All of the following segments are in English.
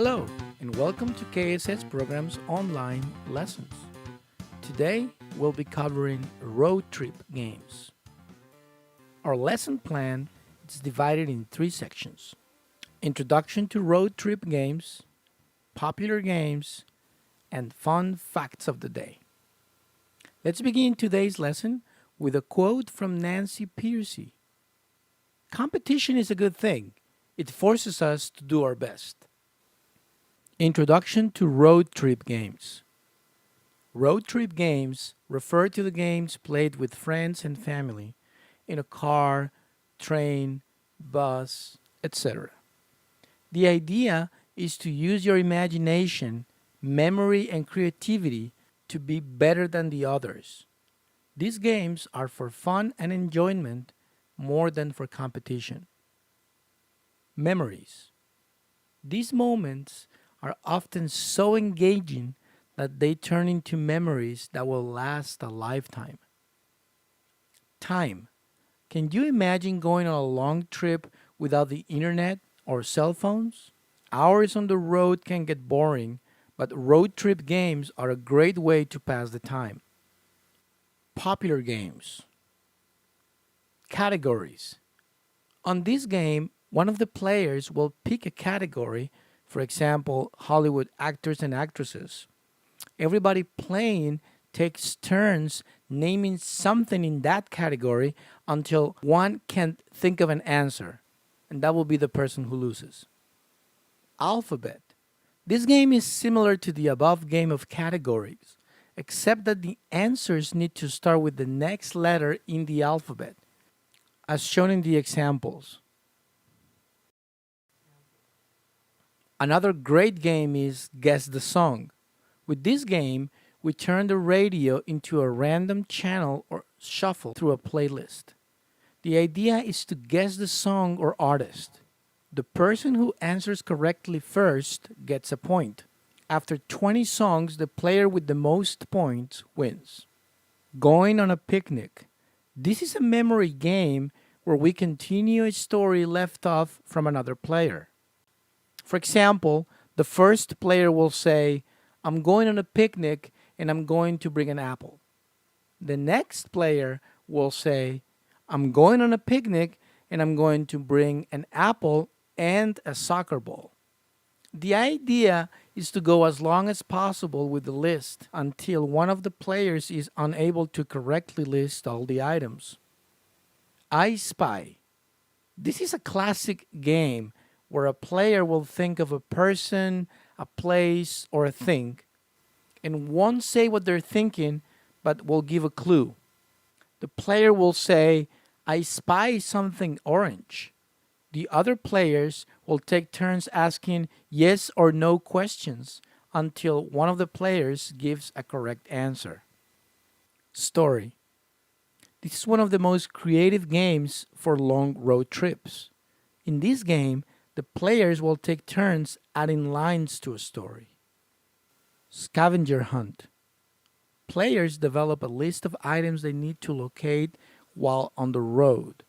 Hello, and welcome to KSS Program's online lessons. Today, we'll be covering road trip games. Our lesson plan is divided in three sections: Introduction to road trip games, popular games, and fun facts of the day. Let's begin today's lesson with a quote from Nancy Pearcey. Competition is a good thing. It forces us to do our best. Introduction to road trip games. Road trip games refer to the games played with friends and family in a car, train, bus, etc. The idea is to use your imagination, memory, and creativity to be better than the others. These games are for fun and enjoyment more than for competition. Memories. These moments are often so engaging that they turn into memories that will last a lifetime. Time. Can you imagine going on a long trip without the internet or cell phones? Hours on the road can get boring, but road trip games are a great way to pass the time. Popular games. Categories. On this game, one of the players will pick a category, for example, Hollywood actors and actresses. Everybody playing takes turns naming something in that category until one can't think of an answer, and that will be the person who loses. Alphabet. This game is similar to the above game of categories, except that the answers need to start with the next letter in the alphabet, as shown in the examples. Another great game is Guess the Song. With this game, we turn the radio into a random channel or shuffle through a playlist. The idea is to guess the song or artist. The person who answers correctly first gets a point. After 20 songs, the player with the most points wins. Going on a picnic. This is a memory game where we continue a story left off from another player. For example, the first player will say, "I'm going on a picnic and I'm going to bring an apple." The next player will say, "I'm going on a picnic and I'm going to bring an apple and a soccer ball." The idea is to go as long as possible with the list until one of the players is unable to correctly list all the items. I Spy. This is a classic game where a player will think of a person, a place, or a thing, and won't say what they're thinking, but will give a clue. The player will say, "I spy something orange." The other players will take turns asking yes or no questions until one of the players gives a correct answer. Story. This is one of the most creative games for long road trips. In this game, the players will take turns adding lines to a story. Scavenger hunt. Players develop a list of items they need to locate while on the road.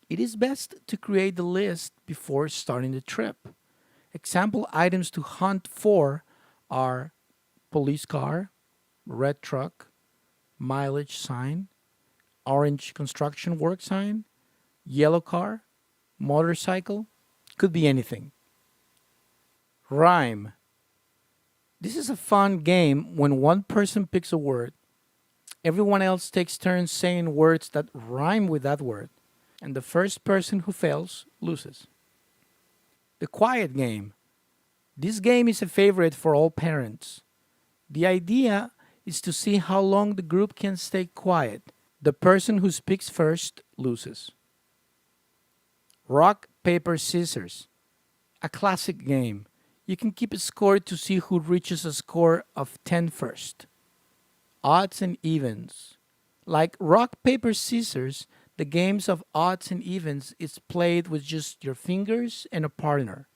It is best to create the list before starting the trip. Example items to hunt for are police car, red truck, mileage sign, orange construction work sign, yellow car, motorcycle. Could be anything. Rhyme. This is a fun game when one person picks a word. Everyone else takes turns saying words that rhyme with that word, and the first person who fails loses. The quiet game. This game is a favorite for all parents. The idea is to see how long the group can stay quiet. The person who speaks first loses. Rock, paper, scissors. A classic game. You can keep a score to see who reaches a score of 10 first. Odds and evens. Like rock, paper, scissors, the games of odds and evens is played with just your fingers and a partner.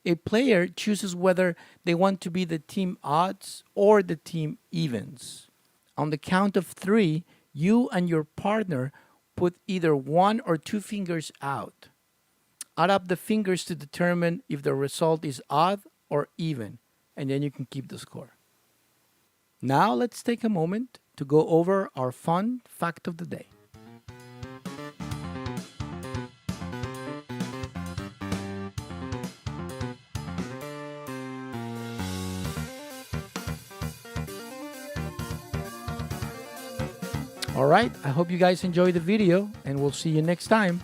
A player chooses whether they want to be the team odds or the team evens. On the count of 3, you and your partner put either 1 or 2 fingers out. Add up the fingers to determine if the result is odd or even, and then you can keep the score. Now let's take a moment to go over our fun fact of the day. All right, I hope you guys enjoyed the video, and we'll see you next time.